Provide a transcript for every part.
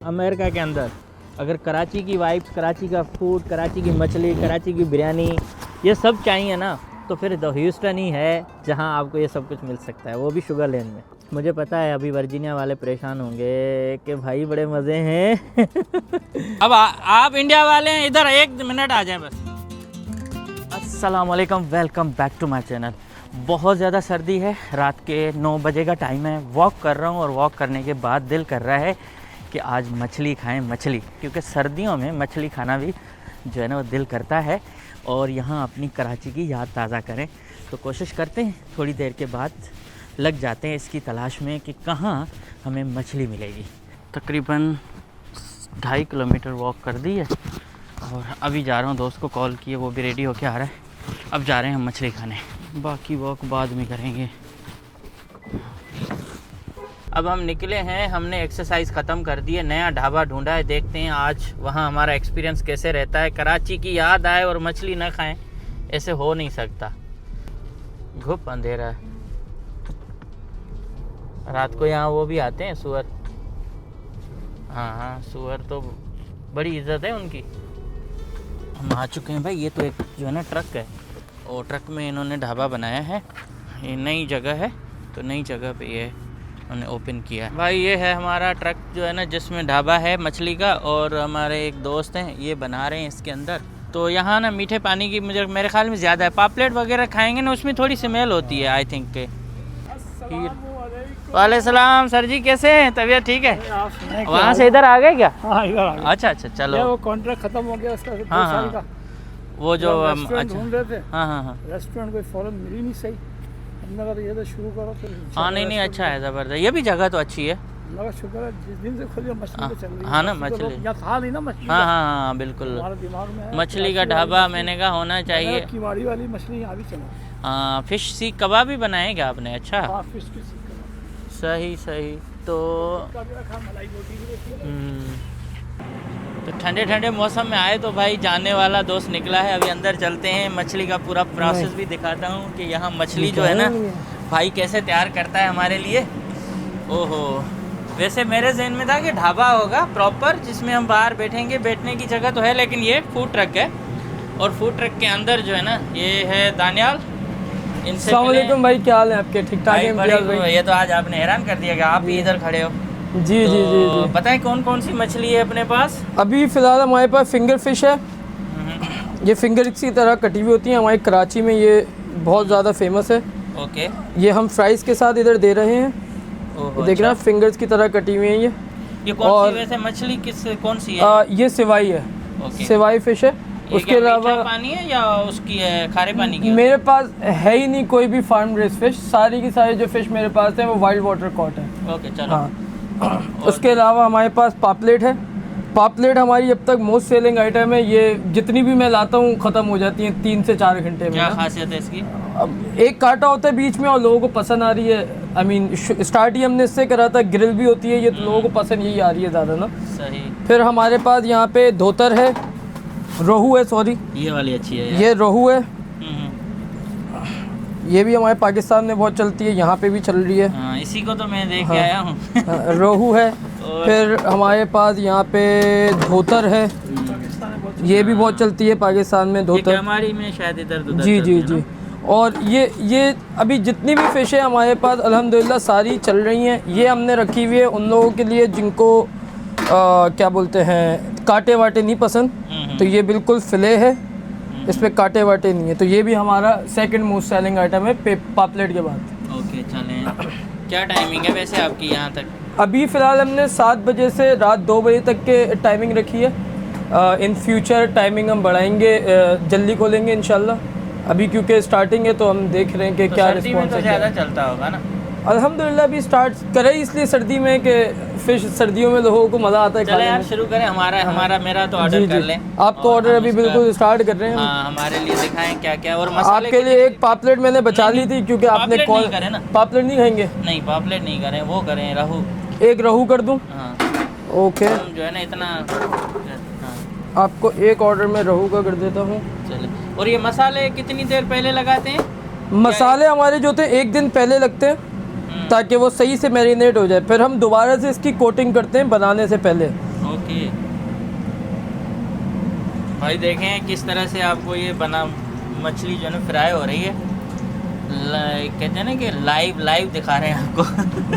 America के अंदर अगर कराची की वाइब्स, कराची का फूड, कराची की मछली, कराची की बिरयानी, ये सब चाहिए ना, तो फिर द ह्यूस्टन ही है जहां आपको ये सब कुछ मिल सकता है, वो भी शुगर लेन में। मुझे पता है अभी वर्जीनिया वाले परेशान होंगे कि भाई बड़े मज़े हैं अब आप इंडिया वाले हैं, इधर 1 मिनट आ जाएं बस। अस्सलाम वालेकुम, welcome back to my channel. बहुत ज़्यादा सर्दी है, रात के 9 बजे का टाइम है, वॉक कर रहा हूँ और वॉक करने के बाद दिल कर रहा है कि आज मछली खाएं, मछली, क्योंकि सर्दियों में मछली खाना भी जो है ना वो दिल करता है और यहाँ अपनी कराची की याद ताज़ा करें। तो कोशिश करते हैं, थोड़ी देर के बाद लग जाते हैं इसकी तलाश में कि कहाँ हमें मछली मिलेगी। तकरीबन 2.5 किलोमीटर वॉक कर दी है और अभी जा रहा हूँ, दोस्त को कॉल किए, वो भी रेडी होके आ रहा है। अब जा रहे हैं हम मछली खाने, बाकी वॉक बाद में करेंगे। अब हम निकले हैं, हमने एक्सरसाइज ख़त्म कर दी है, नया ढाबा ढूंढा है, देखते हैं आज वहाँ हमारा एक्सपीरियंस कैसे रहता है। कराची की याद आए और मछली न खाएं, ऐसे हो नहीं सकता। धूप अंधेरा है, रात को यहाँ वो भी आते हैं सुअर। हाँ, सुअर तो बड़ी इज्जत है उनकी। हम आ चुके हैं भाई, ये तो एक जो है ना ट्रक है और ट्रक में इन्होंने ढाबा बनाया है। ये नई जगह है, तो नई जगह पे ये उन्होंने ओपन किया है भाई। ये है हमारा ट्रक जो है ना जिसमें ढाबा है मछली का, और हमारे एक दोस्त हैं ये बना रहे हैं इसके अंदर। तो यहाँ ना मीठे पानी की मेरे ख्याल में ज़्यादा है। पापलेट वगैरह खाएंगे ना, उसमें थोड़ी स्मेल होती है आई थिंक के। वालेकुम सलाम सर जी, कैसे हैं? तबीयत ठीक है? वहाँ से इधर आ गए क्या? हाँ, इधर आ गए। अच्छा, चलो। वो कॉन्ट्रैक्ट खत्म हो गया उसका 2 साल का। वो जो रेस्टोरेंट ढूंढ रहे थे। हाँ, रेस्टोरेंट कोई फौरन मिली नहीं सही। हमने कहा ये तो शुरू करो फिर। हाँ, नहीं अच्छा है, ज़बरदस्त। ये भी जगह तो अच्छी है। मगर शुक्र है जिस दिन से खुली मछली तो चल रही है। हाँ ना, मछली यहाँ था नहीं ना मछली। हाँ, बिल्कुल। हमारे दिमाग में है मछली का ढाबा मैंने कहा होना चाहिए। किवाड़ी वाली मछली यहाँ भी चला। हाँ, फिश सीख कबाब भी बनाए क्या आपने? अच्छा, हाँ, फिश की सीख कबाब। सही। तो मलाई रोटी भी रहती है। तो ठंडे मौसम में आए तो भाई जाने वाला दोस्त निकला है। अभी अंदर चलते हैं, मछली का पूरा प्रोसेस भी दिखाता हूँ कि यहाँ मछली जो है ना भाई कैसे तैयार करता है हमारे लिए। ओहो, वैसे मेरे जहन में था कि ढाबा होगा प्रॉपर जिसमें हम बाहर बैठेंगे, बैठने की जगह तो है, लेकिन ये फूड ट्रक है। और फूड ट्रक के अंदर जो है ना ये है दानियाल। अस्सलाम वालेकुम भाई, क्या हाल है आपके? ठीक ठाक है? ये तो आज आपने हैरान कर दिया कि आप भी इधर खड़े हो। जी तो जी। बताएं कौन कौन सी मछली है अपने पास? अभी फ़िलहाल हमारे पास फिंगर फिश है। ये फिंगर की तरह कटी हुई होती है, हमारी कराची में ये बहुत ज़्यादा फेमस है। ओके, ये हम फ्राइज़ के साथ इधर दे रहे हैं। देख रहे हैं, फिंगर्स की तरह कटी हुई है ये कौन सी वैसे मछली कौन सी है? ये सिवाई है। ओके। सिवाई फिश है। उसके अलावा पानी है या उसकी है खारे पानी की? मेरे पास है ही नहीं कोई भी फार्म रेस फिश, सारी की सारी जो फिश मेरे पास है वो वाइल्ड वाटर कॉट है। ओके, चलो। हाँ। उसके अलावा हमारे पास पापलेट है। पापलेट हमारी अब तक मोस्ट सेलिंग आइटम है। ये जितनी भी मैं लाता हूँ ख़त्म हो जाती हैं 3 से 4 घंटे में। क्या खासियत है इसकी? अब एक कांटा होता है बीच में और लोगों को पसंद आ रही है। आई मीन स्टार्ट ही हमने इससे करा था, ग्रिल भी होती है ये, तो लोगों को पसंद यही आ रही है ज़्यादा ना। सही। फिर हमारे पास यहाँ पे धोतर है, रोहू है, सॉरी ये वाली अच्छी है यार। ये रोहू है। ये भी हमारे पाकिस्तान में बहुत चलती है, यहाँ पे भी चल रही है। हाँ, इसी को तो मैं देख के आया हूँ। रोहू है। फिर हमारे पास यहाँ पे धोतर है, ये भी बहुत चलती है पाकिस्तान में धोतर। हमारी में शायद इधर जी। और ये अभी जितनी भी फ़िश है हमारे पास अल्हम्दुलिल्लाह सारी चल रही हैं। ये हमने रखी हुई है उन लोगों के लिए जिनको क्या बोलते हैं, कांटे वाटे नहीं पसंद, तो ये बिल्कुल फ़िले है, इस पर कांटे वाटे नहीं है। तो ये भी हमारा सेकंड मोस्ट सेलिंग आइटम है पापलेट के बाद। ओके, चलें। क्या टाइमिंग है वैसे आपकी यहाँ तक? अभी फ़िलहाल हमने 7 बजे से रात 2 बजे तक के टाइमिंग रखी है। इन फ्यूचर टाइमिंग हम बढ़ाएंगे, जल्दी खोलेंगे इंशाल्लाह। अभी क्योंकि स्टार्टिंग है तो हम देख रहे हैं कि क्या रिस्पॉन्स है। ज़्यादा चलता होगा ना? अल्हम्दुलिल्लाह अभी स्टार्ट करें इसलिए सर्दी में कि फ़िश सर्दियों में लोगों को मज़ा आता है। चले यार शुरू करें, मेरा तो ऑर्डर कर लें। आपको ऑर्डर अभी बिल्कुल स्टार्ट कर रहे हैं। हाँ, हमारे लिए दिखाएं क्या क्या। और मसाले आपके लिए एक पापलेट मैंने बचा ली थी क्योंकि आपने कॉल करें ना। पापलेट नहीं खाएंगे? नहीं, पापलेट नहीं करें, वो करें रहू। एक रहू कर दूं? हाँ। ओके, जो है ना इतना। हाँ, आपको एक ऑर्डर में रहू का कर देता हूँ। चले। और ये मसाले कितनी देर पहले लगाते हैं? मसाले हमारे जो थे 1 दिन पहले लगते हैं ताकि वो सही से मैरिनेट हो जाए। फिर हम दोबारा से इसकी कोटिंग करते हैं बनाने से पहले। ओके भाई, देखें किस तरह से आपको ये बना मछली जो है ना फ्राई हो रही है। कहते हैं ना कि लाइव दिखा रहे हैं आपको।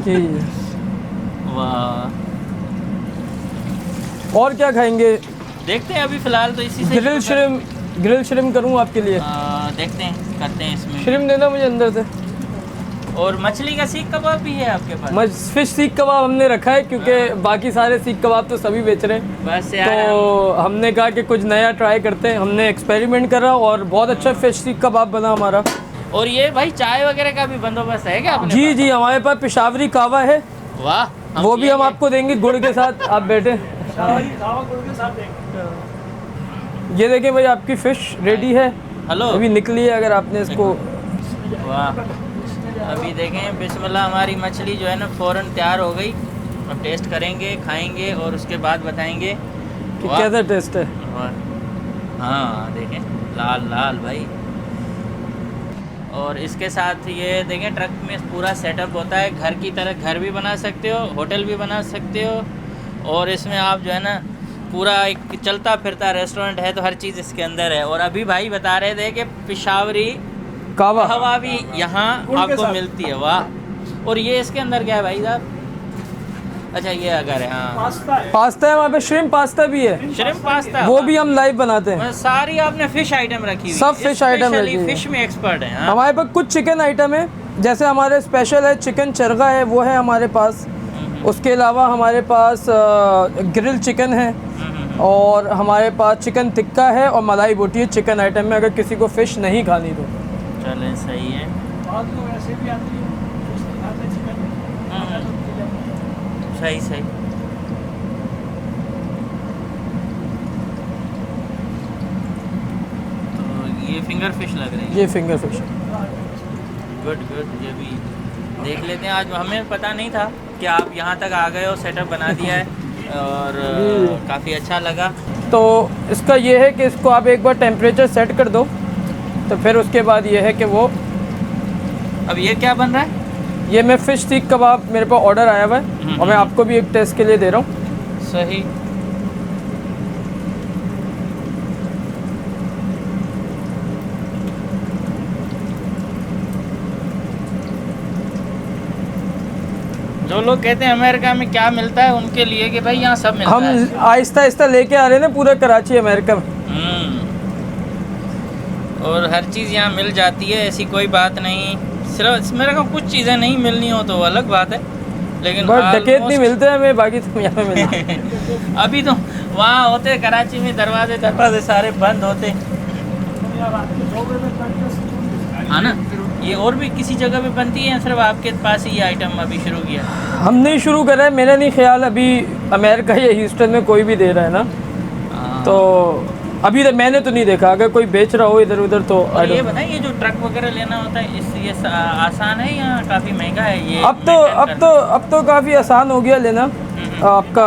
जी। वाह, और क्या खाएंगे? देखते हैं अभी फ़िलहाल तो इसी से ग्रिल श्रिम्प करूँ आपके लिए? देखते हैं, करते हैं इसमें। श्रिम्प देना मुझे अंदर से। और मछली का सीख कबाब भी है आपके पास? फिश सीख कबाब हमने रखा है, क्योंकि बाकी सारे सीख कबाब तो सभी बेच रहे हैं। बस यार, तो हमने कहा कि कुछ नया ट्राई करते हैं। हमने एक्सपेरिमेंट करा और बहुत अच्छा फिश सीख कबाब बना हमारा। और ये भाई चाय वगैरह का भी बंदोबस्त है क्या अपने जी पास? जी, हमारे पास पेशावरी कावा है। वाह, वो भी हम आपको देंगे गुड़ के साथ। आप बैठे। ये देखिए भाई, आपकी फ़िश रेडी है। हेलो, अभी निकली है, अगर आपने इसको। वाह, अभी देखें बिस्मिल्लाह, हमारी मछली जो है ना फ़ौरन तैयार हो गई। अब टेस्ट करेंगे, खाएंगे और उसके बाद बताएंगे कि कैसा टेस्ट है। वाह, हाँ देखें, लाल लाल भाई। और इसके साथ ये देखें, ट्रक में पूरा सेटअप होता है, घर की तरह। घर भी बना सकते हो, होटल भी बना सकते हो, और इसमें आप जो है ना पूरा एक चलता फिरता रेस्टोरेंट है, तो हर चीज़ इसके अंदर है। और अभी भाई बता रहे थे कि पेशावरी कावा भी यहाँ आपको मिलती है। वाह, और ये इसके अंदर क्या है भाई साहब? अच्छा, ये अगर है, हाँ, पास्ता है वहाँ पे। श्रिम्प पास्ता भी है। श्रिम्प पास्ता, वो भी हम लाइव बनाते हैं। सारी आपने फिश आइटम रखी हुई, सब फिश आइटम रखी हुई। फिश में एक्सपर्ट है। हमारे पास कुछ चिकन आइटम है, जैसे हमारे स्पेशल है चिकन चरगा है, वो है हमारे पास। उसके अलावा हमारे पास ग्रिल चिकन है, और हमारे पास चिकन टिक्का है और मलाई बोटी है चिकन आइटम में, अगर किसी को फ़िश नहीं खानी तो। चलें, सही है। सही सही। तो ये फिंगर फिश लग रही है। ये फिंगर फिश। गुड गुड, ये भी देख लेते हैं। आज हमें पता नहीं था कि आप यहाँ तक आ गए हो, सेटअप बना दिया है, और काफ़ी अच्छा लगा। तो इसका ये है कि इसको आप एक बार टेम्परेचर सेट कर दो, तो फिर उसके बाद ये है कि वो। अब ये क्या बन रहा है? ये मैं फ़िश सीख कबाब, मेरे पास ऑर्डर आया हुआ है, और मैं आपको भी एक टेस्ट के लिए दे रहा हूँ। सही। जो लोग कहते हैं अमेरिका में क्या मिलता है, उनके लिए कि भाई यहाँ सब मिलता है। हम आहिस्ता आहिस्ता लेके आ रहे हैं ना पूरा कराची अमेरिका में। और हर चीज़ यहाँ मिल जाती है, ऐसी कोई बात नहीं। सिर्फ मेरे को कुछ चीज़ें नहीं मिलनी हो तो वो अलग बात है, लेकिन डकैत नहीं मिलते हमें, बाकी तो यहाँ पे मिलते हैं। अभी तो वहाँ होते कराची में दरवाजे सारे बंद होते। हाँ ना, ये और भी किसी जगह पे बनती है या सिर्फ आपके पास ही ये आइटम अभी शुरू किया? हमने ही शुरू करा है, मेरा नहीं ख्याल अभी अमेरिका या ह्यूस्टन में कोई भी दे रहा है ना। तो अभी तक मैंने तो नहीं देखा, अगर कोई बेच रहा हो इधर उधर तो। और ये बताइए, ये जो ट्रक वगैरह लेना होता है, ये आसान है या काफ़ी महंगा है ये? अब तो काफ़ी आसान हो गया लेना। आपका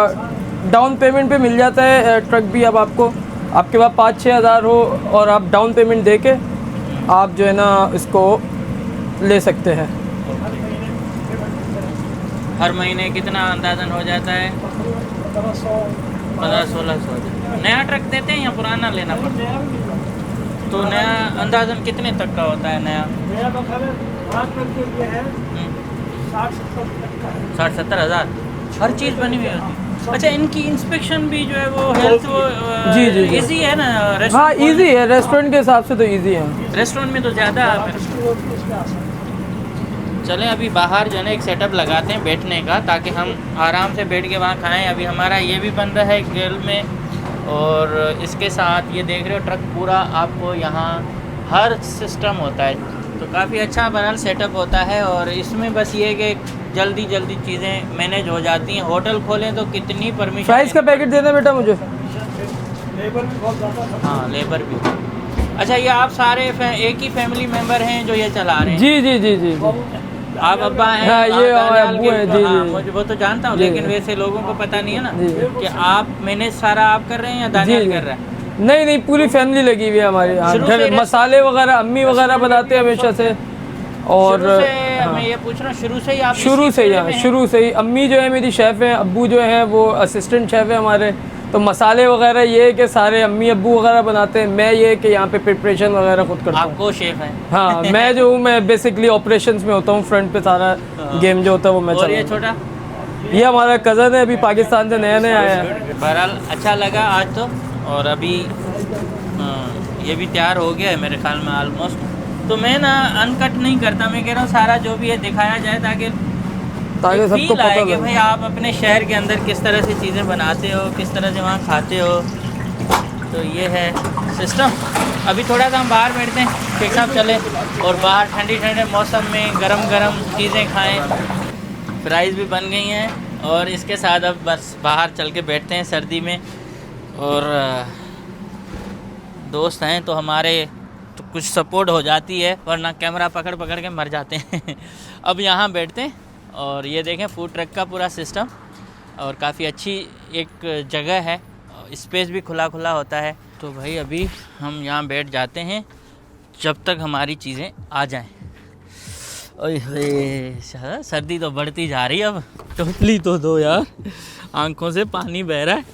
डाउन पेमेंट पे मिल जाता है ट्रक भी। अब आपके पास 5-6 हज़ार हो और आप डाउन पेमेंट दे के आप जो है ना इसको ले सकते हैं। हर महीने कितना अंदाजन हो जाता है? 1500-1600। नया ट्रक देते हैं या पुराना लेना पड़ता है? तो नया अंदाजन कितने तक का होता है? नया 60-70 हज़ार। हर चीज़ बनी हुई होती है। अच्छा, इनकी इंस्पेक्शन भी जो है वो हेल्थ वो जी इजी है ना? हाँ, इजी है, रेस्टोरेंट के हिसाब से तो इजी है। रेस्टोरेंट में तो ज़्यादा। चलें, अभी बाहर जो है ना एक सेटअप लगाते हैं बैठने का, ताकि हम आराम से बैठ के वहाँ खाएं। अभी हमारा ये भी बन रहा है ग्रिल में, और इसके साथ ये देख रहे हो ट्रक पूरा आपको यहाँ हर सिस्टम होता है, तो काफ़ी अच्छा बहरहाल सेटअप होता है। और इसमें बस ये कि जल्दी चीज़ें मैनेज हो जाती हैं। होटल खोलें तो कितनी परमिशन। प्राइस का पैकेट देना बेटा मुझे। हाँ, लेबर भी। अच्छा, ये आप सारे एक ही फैमिली मेम्बर हैं जो ये चला रहे हैं? जी जी जी जी जी। आप अब्बा हैं? हाँ, ये अब्बू हैं। जी हाँ, जी। मुझे वो तो जानता हूँ, लेकिन वैसे लोगों को पता नहीं है ना कि आप मैनेज सारा आप कर रहे हैं या दानियाल कर रहा है? नहीं, पूरी फैमिली लगी हुई है हमारे यहाँ। मसाले वगैरह अम्मी वगैरह बनाते हैं हमेशा से। और शेफ मैं ये पूछ रहा हूँ शुरू से ही आप शुरू से ही, हाँ शुरू से ही। अम्मी जो है मेरी शेफ़ हैं, अब्बू जो हैं वो असिस्टेंट शेफ़ है हमारे। तो मसाले वगैरह ये कि सारे अम्मी अब्बू वगैरह बनाते हैं, मैं ये कि यहाँ पे प्रिपरेशन वगैरह खुद करता हूँ। आपको शेफ है? हाँ मैं जो हूँ मैं बेसिकली ऑपरेशंस में होता हूँ, फ्रंट पे सारा गेम जो होता है वो मैं और ये चलाता हूँ। छोटा ये हमारा कज़न है, अभी पाकिस्तान से नया नया आया है। बहरहाल अच्छा लगा आज तो। और अभी ये भी तैयार हो गया है मेरे ख्याल में ऑलमोस्ट। तो मैं ना अनकट नहीं करता, मैं कह रहा हूँ सारा जो भी है दिखाया जाए ताकि सबको फील आए पता कि लगे। भाई आप अपने शहर के अंदर किस तरह से चीज़ें बनाते हो, किस तरह से वहाँ खाते हो। तो ये है सिस्टम। अभी थोड़ा सा हम बाहर बैठते हैं, शेख साहब चले और बाहर ठंडी ठंडे मौसम में गरम गरम चीज़ें खाएं। फ्राइज़ भी बन गई हैं और इसके साथ अब बस बाहर चल के बैठते हैं सर्दी में। और दोस्त हैं तो हमारे तो कुछ सपोर्ट हो जाती है, वरना कैमरा पकड़ पकड़ के मर जाते हैं। अब यहाँ बैठते हैं और ये देखें फूड ट्रक का पूरा सिस्टम, और काफ़ी अच्छी एक जगह है, स्पेस भी खुला खुला होता है। तो भाई अभी हम यहाँ बैठ जाते हैं जब तक हमारी चीज़ें आ जाएं। ओए होए सर्दी तो बढ़ती जा रही है। अब टोपली तो दो यार, आंखों से पानी बह रहा है।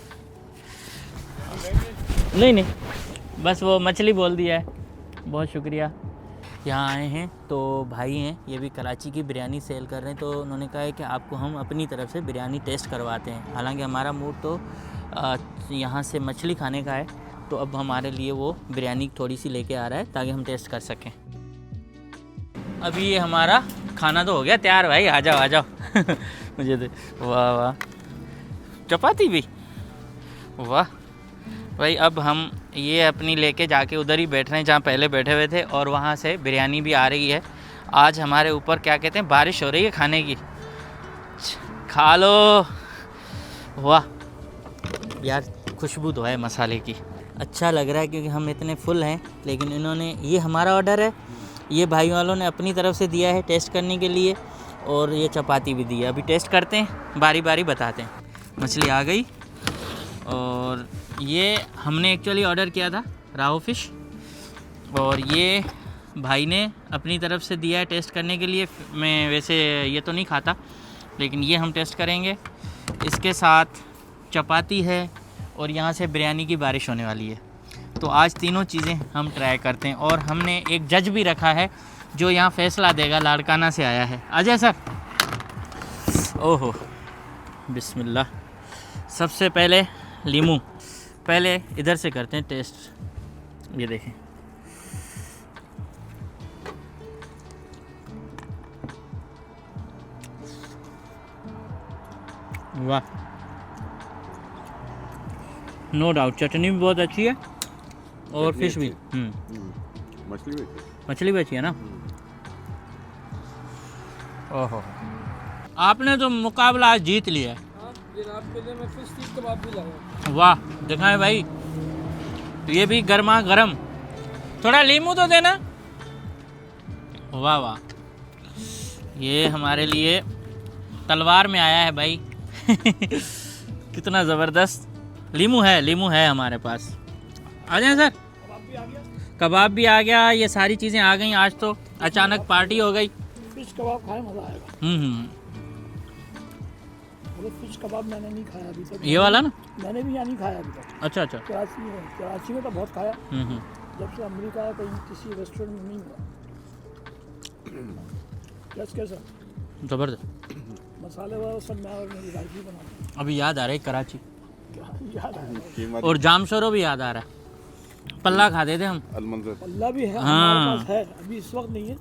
नहीं नहीं बस वो मछली बोल दिया है, बहुत शुक्रिया। यहाँ आए हैं तो भाई हैं, ये भी कराची की बिरयानी सेल कर रहे हैं। तो उन्होंने कहा है कि आपको हम अपनी तरफ से बिरयानी टेस्ट करवाते हैं। हालांकि हमारा मूड तो यहाँ से मछली खाने का है, तो अब हमारे लिए वो बिरयानी थोड़ी सी लेके आ रहा है ताकि हम टेस्ट कर सकें। अभी ये हमारा खाना तो हो गया तैयार भाई, आ जाओ आ जाओ। मुझे तो वाह वाह, चपाती भी वाह भाई। अब हम ये अपनी लेके जाके उधर ही बैठ रहे हैं जहाँ पहले बैठे हुए थे, और वहाँ से बिरयानी भी आ रही है। आज हमारे ऊपर क्या कहते हैं, बारिश हो रही है खाने की। खा लो। वाह यार, खुशबू तो है मसाले की, अच्छा लग रहा है क्योंकि हम इतने फुल हैं। लेकिन इन्होंने, ये हमारा ऑर्डर है, ये भाई वालों ने अपनी तरफ से दिया है टेस्ट करने के लिए, और ये चपाती भी दी है। अभी टेस्ट करते हैं, बारी बारी बताते हैं। मछली आ गई, और ये हमने एक्चुअली ऑर्डर किया था राहू फ़िश, और ये भाई ने अपनी तरफ से दिया है टेस्ट करने के लिए। मैं वैसे ये तो नहीं खाता, लेकिन ये हम टेस्ट करेंगे। इसके साथ चपाती है, और यहाँ से बिरयानी की बारिश होने वाली है। तो आज तीनों चीज़ें हम ट्राई करते हैं, और हमने एक जज भी रखा है जो यहाँ फ़ैसला देगा, लाड़काना से आया है। अजय सर। ओहो बिस्मिल्लाह। सबसे पहले लीमू, पहले इधर से करते हैं टेस्ट। ये देखें, वाह, नो डाउट। चटनी भी बहुत अच्छी है, और फिश भी। मछली भी अच्छी है ना। ओहो, आपने तो मुकाबला आज जीत लिया है। आपके लिए मैं फिश सीख कबाब भी लाऊंगा। वाह, दिखाएं भाई। तो ये भी गर्मा गर्म। थोड़ा लीमू तो देना। वाह वाह, ये हमारे लिए तलवार में आया है भाई। कितना ज़बरदस्त। लीमू है हमारे पास। आ जाए सर। कबाब भी आ गया, ये सारी चीज़ें आ गई। आज तो अचानक पार्टी हो गई। फिश कबाब खाए मज़ा आएगा। फिश कबाब मैंने नहीं खाया अभी तक। ये वाला ना मैंने भी यहाँ नहीं खाया अभी तक। अच्छा अच्छा। कराची में तो बहुत खाया। जब से अमेरिका आया कहीं किसी रेस्टोरेंट में नहीं हुआ। कैसा ज़बरदस्त। मसाले वगैरह सब मैं और मेरी वाइफ ही बनाते हैं। अभी याद आ रहा है कराची, याद आया। और जामशोरो भी याद आ रहा है। पल्ला खाते थे हम। पल्ला भी है हाँ। हमारे पास है, अभी इस वक्त नहीं है,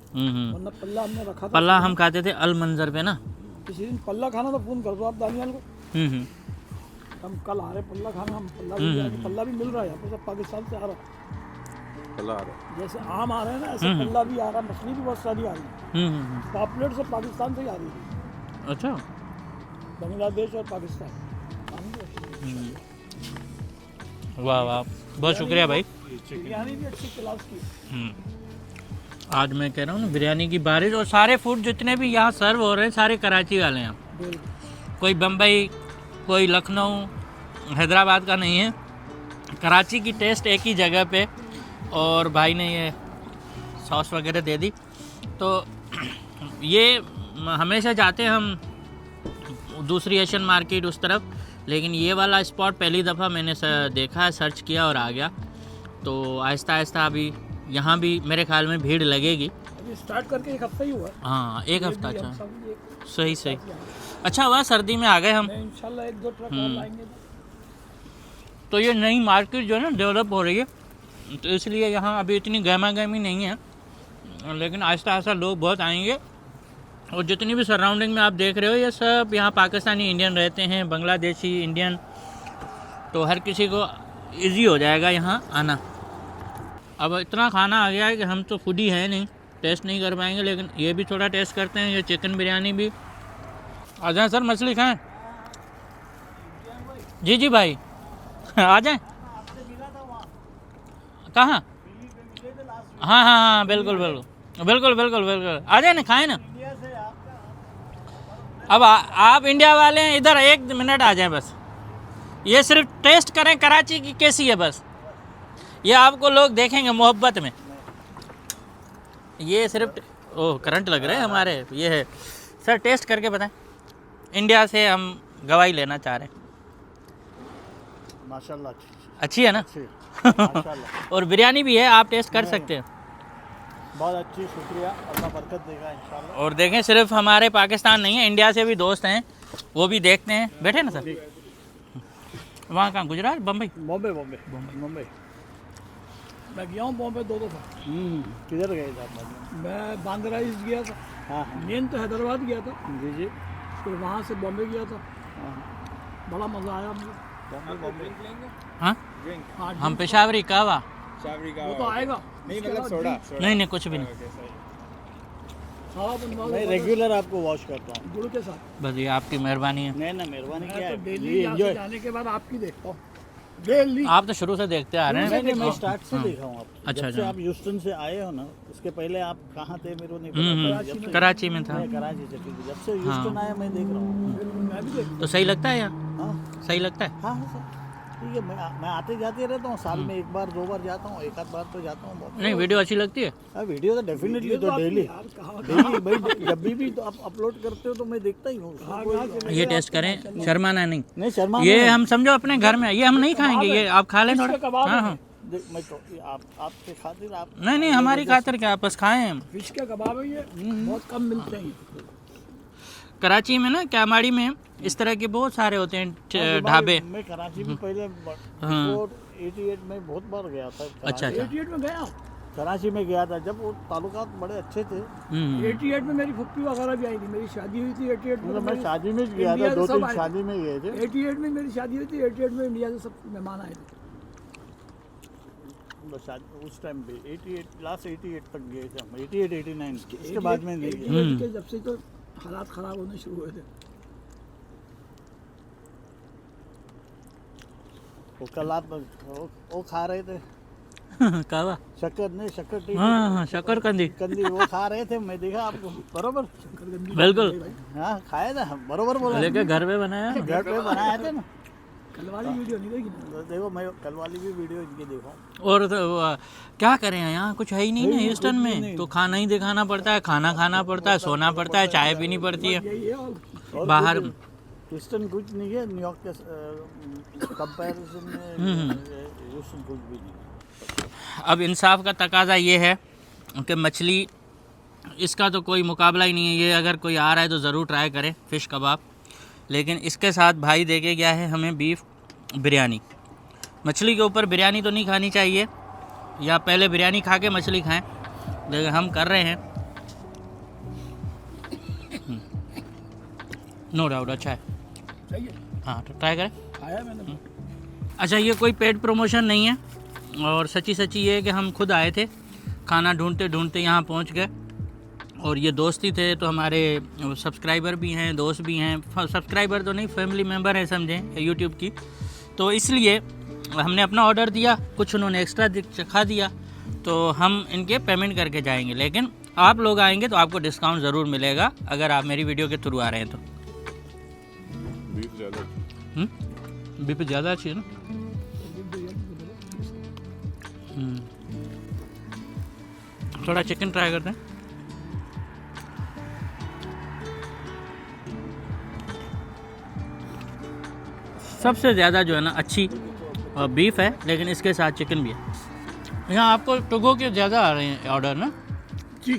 वरना पल्ला हमने रखा था। पल्ला हम खाते थे अल मंजर पे ना। किसी दिन पल्ला खाना तो फ़ोन कर दो आप दानियाल को। हम कल आ रहे पल्ला खाना। हम पल्ला भी मिल रहा है यहाँ पे, सब पाकिस्तान से आ रहा है। पल्ला आ रहा है। जैसे आम आ रहे हैं ना, ऐसे पल्ला भी आ रहा है। मछली भी बहुत सारी आ रही है। पॉपुलेट सब पाकिस्तान से ही आ रही है। अच्छा, बांग्लादेश और पाकिस्तान। वाह वाह, बहुत शुक्रिया भाई। बिरयानी भी अच्छी क्लास की। आज मैं कह रहा हूँ ना, बिरयानी की बारिश, और सारे फूड जितने भी यहाँ सर्व हो रहे हैं सारे कराची वाले हैं। कोई बम्बई, कोई लखनऊ, हैदराबाद का नहीं है। कराची की टेस्ट एक ही जगह पे। और भाई ने ये सॉस वगैरह दे दी। तो ये हमेशा जाते हैं हम दूसरी एशियन मार्केट उस तरफ, लेकिन ये वाला स्पॉट पहली दफ़ा मैंने देखा, सर्च किया और आ गया। तो आहिस्ता आहिस्ता अभी यहाँ भी मेरे ख्याल में भीड़ लगेगी। अभी स्टार्ट करके 1 हफ्ता ही हुआ है। हाँ, 1 हफ्ता। हम अच्छा, सब एक सही सही। अच्छा हुआ सर्दी में आ गए हम। इंशाल्लाह 1-2 ट्रक और लाएंगे। तो ये नई मार्केट जो है ना डेवलप हो रही है, तो इसलिए यहाँ अभी इतनी गहमा गहमी नहीं है, लेकिन आहिस्ता आहिस्ता लोग बहुत आएंगे। और जितनी भी सराउंडिंग में आप देख रहे हो ये सब यहाँ पाकिस्तानी इंडियन रहते हैं, बांग्लादेशी इंडियन, तो हर किसी को इजी हो जाएगा यहाँ आना। अब इतना खाना आ गया है कि हम तो फूडी हैं नहीं, टेस्ट नहीं कर पाएंगे, लेकिन ये भी थोड़ा टेस्ट करते हैं। ये चिकन बिरयानी भी। आ जाएँ सर, मछली खाएँ? जी जी भाई आ जाएँ। कहाँ? हाँ हाँ हाँ, बिल्कुल बिल्कुल बिल्कुल बिल्कुल बिल्कुल, आ जाए ना, खाएँ ना। अब आप इंडिया वाले हैं, इधर 1 मिनट आ जाएं बस। ये सिर्फ टेस्ट करें कराची की कैसी है, बस ये आपको लोग देखेंगे मोहब्बत में। ये सिर्फ ओह करंट लग रहे हैं हमारे, ये है सर, टेस्ट करके बताएं। इंडिया से हम गवाही लेना चाह रहे हैं। माशाल्लाह अच्छी है ना? माशाल्लाह और बिरयानी भी है, आप टेस्ट कर सकते हैं। बहुत अच्छी, शुक्रिया, अल्लाह बरकत देगा इंशाल्लाह। और देखें, सिर्फ हमारे पाकिस्तान नहीं है, इंडिया से भी दोस्त हैं, वो भी देखते हैं। बैठे ना सर? वहाँ कहाँ? गुजरात, बम्बई? बॉम्बे बॉम्बे मुंबई। मैं गया हूँ बॉम्बे 2 दफ़ा। किधर गए थे आप? मैं बांद्रा ईस्ट गया था, हाँ मेन तो हैदराबाद गया था, जी जी। फिर वहाँ से बॉम्बे गया था। बड़ा मज़ा आया मुझे। हाँ, हाँ, हम पेशावरी कहवा। वो तो आएगा नहीं, मतलब सोडा। नहीं नहीं, कुछ भी नहीं, हाँ, बनवा मैं रेगुलर आपको वॉश करता हूँ। गुड़ के साथ। बस ये आपकी मेहरबानी है। नहीं ना, मेहरबानी क्या मैं है, तो डेली ये यहाँ से एंजॉय। जाने के बाद आपकी देखता हूँ, डेली। आप तो शुरू से देखते आ रहे हैं। मैं स्टार्ट से देखा हूँ आप। अच्छा, जब से अच्छा। आप ह्यूस्टन से आए हो ना, उसके पहले आप कहाँ थे मेरे को नहीं पता। जब से कराची में था। मैं कराची से थी, जब से ह्यूस्टन आया मैं देख रहा हूँ। मैं भी देखता तो सही लगता है यहाँ? हाँ सही लगता है। हाँ सर, ठीक है। मैं आते जाते रहता हूँ, साल में 1 बार 2 बार जाता हूँ, 1 आध बार तो जाता हूँ। नहीं, वीडियो अच्छी लगती है। हाँ, वीडियो तो डेफिनेटली, तो डेली यार, कहाँ डेली भाई, जब भी तो आप अपलोड करते हो तो मैं देखता ही हूँ। उसमें कोई- ये टेस्ट करें, शर्माना नहीं। नहीं शर्मा ये हम समझो अपने घर में, ये हम नहीं खाएंगे, ये आप खा लें थोड़ा। कबाब हाँ है। हाँ, मैं तो आपके खातिर आप नहीं नहीं, हमारी खातिर क्या, बस खाएं हम। फिश के कबाब है ये, बहुत कम मिलते हैं। कराची में ना, कैमाड़ी में इस तरह के बहुत सारे होते हैं ढाबे। मैं कराची में पहले हाँ। 88 में बहुत बार गया था। अच्छा अच्छा। 88 में गया, कराची में गया था जब वो ताल्लुकात बड़े अच्छे थे। 88 में मेरी फुप्पी वगैरह भी आई थी, मेरी शादी हुई थी 88 में। मतलब मैं शादी में गया इंडिया था, से 2-3 सब आए थे। शादी में गए थे। 88 में मेरी शादी हुई थी, 88 में इंडिया से सब मेहमान आए थे। बस उस टाइम पे 88 लास्ट 88 तक गए थे हम, 88 89 इसके बाद में नहीं गए। 88 के जब से तो हालात ख़राब होने शुरू हुए थे। वो कल आप वो खा रहे थे, कहवा। शक्कर नहीं, शक्कर टी, हाँ हाँ, शकरकंदी। कंदी वो खा रहे थे, मैं देखा आपको। बरोबर, बिल्कुल, हाँ खाया था, बरोबर बोला। लेके घर पे बनाया। घर पे बनाए थे ना। कल वाली वीडियो नहीं देखी ना? तो देखो, मैं कल वाली भी वीडियो इनकी देखा। और तो क्या करें, यहाँ कुछ है ही नहीं ना ह्यूस्टन में, तो खाना ही दिखाना पड़ता है, खाना खाना पड़ता है, सोना पड़ता है, चाय पीनी पड़ती है यही है। और बाहर। ह्यूस्टन कुछ नहीं है, न्यूयॉर्क के कंपैरिजन में ह्यूस्टन कुछ भी नहीं। अब इंसाफ का तकाजा ये है कि मछली, इसका तो कोई मुकाबला ही नहीं है। ये अगर कोई आ रहा है तो ज़रूर ट्राई करें फ़िश कबाब। लेकिन इसके साथ भाई देके गया है हमें बीफ बिरयानी। मछली के ऊपर बिरयानी तो नहीं खानी चाहिए, या पहले बिरयानी खा के मछली खाएं, लेकिन हम कर रहे हैं। नो डाउट अच्छा है। सही है, हाँ, तो ट्राई करें। खाया मैंने। अच्छा, ये कोई पेड प्रमोशन नहीं है, और सच्ची सच्ची ये है कि हम खुद आए थे, खाना ढूंढते ढूंढते यहाँ पहुँच गए। और ये दोस्त ही थे, तो हमारे सब्सक्राइबर भी हैं, दोस्त भी हैं। सब्सक्राइबर तो नहीं, फैमिली मेम्बर हैं समझें, यूट्यूब की। तो इसलिए हमने अपना ऑर्डर दिया, कुछ उन्होंने एक्स्ट्रा चखा दिया, तो हम इनके पेमेंट करके जाएंगे। लेकिन आप लोग आएंगे तो आपको डिस्काउंट ज़रूर मिलेगा, अगर आप मेरी वीडियो के थ्रू आ रहे हैं तो। बीफ ज़्यादा बीफ ज़्यादा अच्छी है ना। थोड़ा चिकन ट्राई करते हैं। सबसे ज़्यादा जो है ना अच्छी बीफ है, लेकिन इसके साथ चिकन भी है। यहाँ आपको टुगो के ज़्यादा आ रहे हैं ऑर्डर ना? जी,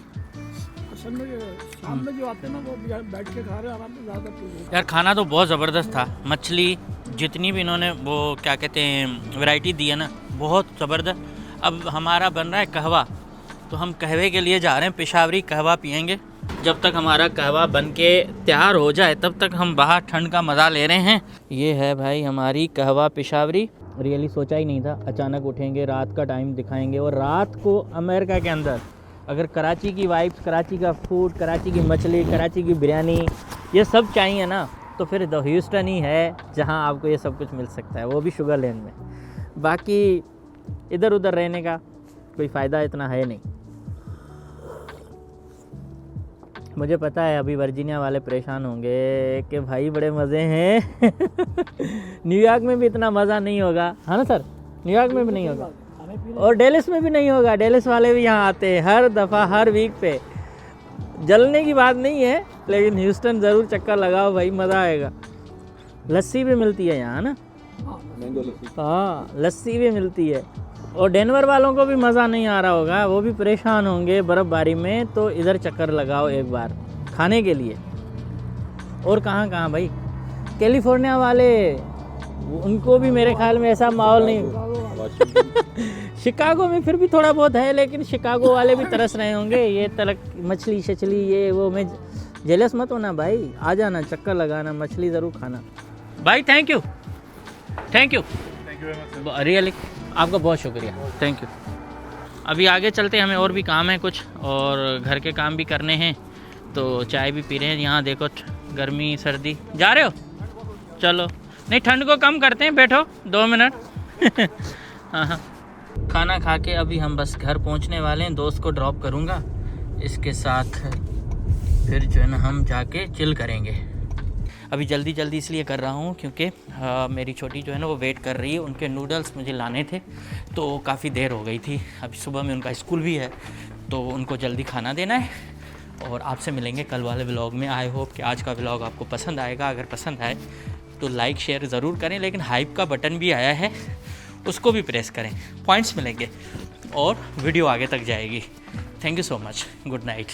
असल में शाम में जो आते हैं ना वो बैठ के खा रहे हैं आराम से, ज़्यादा। यार खाना तो बहुत ज़बरदस्त था, मछली जितनी भी इन्होंने वो क्या कहते हैं वैरायटी दी है ना, बहुत ज़बरदस्त। अब हमारा बन रहा है कहवा, तो हम कहवे के लिए जा रहे हैं, पेशावरी कहवा पियेंगे। जब तक हमारा कहवा बन के तैयार हो जाए तब तक हम बाहर ठंड का मज़ा ले रहे हैं। ये है भाई हमारी कहवा पेशावरी। रियली सोचा ही नहीं था, अचानक उठेंगे, रात का टाइम दिखाएंगे, और रात को अमेरिका के अंदर अगर कराची की वाइब्स, कराची का फूड, कराची की मछली, कराची की बिरयानी, ये सब चाहिए ना, तो फिर द ह्यूस्टन ही है जहां आपको ये सब कुछ मिल सकता है, वो भी शुगर लेन में। बाकी इधर उधर रहने का कोई फ़ायदा इतना है नहीं। मुझे पता है अभी वर्जीनिया वाले परेशान होंगे कि भाई बड़े मज़े हैं न्यूयॉर्क में भी इतना मज़ा नहीं होगा, है ना सर? न्यूयॉर्क में भी नहीं होगा और डेलिस में भी नहीं होगा। डेलिस वाले भी यहाँ आते हैं हर दफ़ा, हर वीक पे। जलने की बात नहीं है, लेकिन ह्यूस्टन ज़रूर चक्कर लगाओ भाई, मज़ा आएगा। लस्सी भी मिलती है यहाँ ना? हाँ, लस्सी भी मिलती है। और डेनवर वालों को भी मज़ा नहीं आ रहा होगा, वो भी परेशान होंगे बर्फ़बारी में, तो इधर चक्कर लगाओ एक बार खाने के लिए। और कहाँ कहाँ भाई, कैलिफोर्निया वाले, उनको भी मेरे ख्याल में ऐसा माहौल नहीं शिकागो में फिर भी थोड़ा बहुत है, लेकिन शिकागो वाले भी तरस रहे होंगे ये तलक मछली शछली ये वो। मैं जेलस मत होना भाई, आ जाना, चक्कर लगाना, मछली ज़रूर खाना भाई। Thank you, thank you, really आपका बहुत शुक्रिया, थैंक यू। अभी आगे चलते, हमें और भी काम है कुछ, और घर के काम भी करने हैं, तो चाय भी पी रहे हैं। यहाँ देखो गर्मी सर्दी, जा रहे हो? चलो, नहीं ठंड को कम करते हैं, बैठो 2 मिनट हाँ हाँ। खाना खा के अभी हम बस घर पहुँचने वाले हैं, दोस्त को ड्रॉप करूँगा, इसके साथ फिर जो है ना हम जाके चिल करेंगे। अभी जल्दी जल्दी इसलिए कर रहा हूँ क्योंकि मेरी छोटी जो है ना वो वेट कर रही है, उनके नूडल्स मुझे लाने थे, तो काफ़ी देर हो गई थी। अभी सुबह में उनका स्कूल भी है, तो उनको जल्दी खाना देना है। और आपसे मिलेंगे कल वाले व्लॉग में। आई होप कि आज का व्लॉग आपको पसंद आएगा। अगर पसंद आए तो लाइक शेयर ज़रूर करें, लेकिन हाइप का बटन भी आया है, उसको भी प्रेस करें, पॉइंट्स मिलेंगे और वीडियो आगे तक जाएगी। Thank you so much, good night.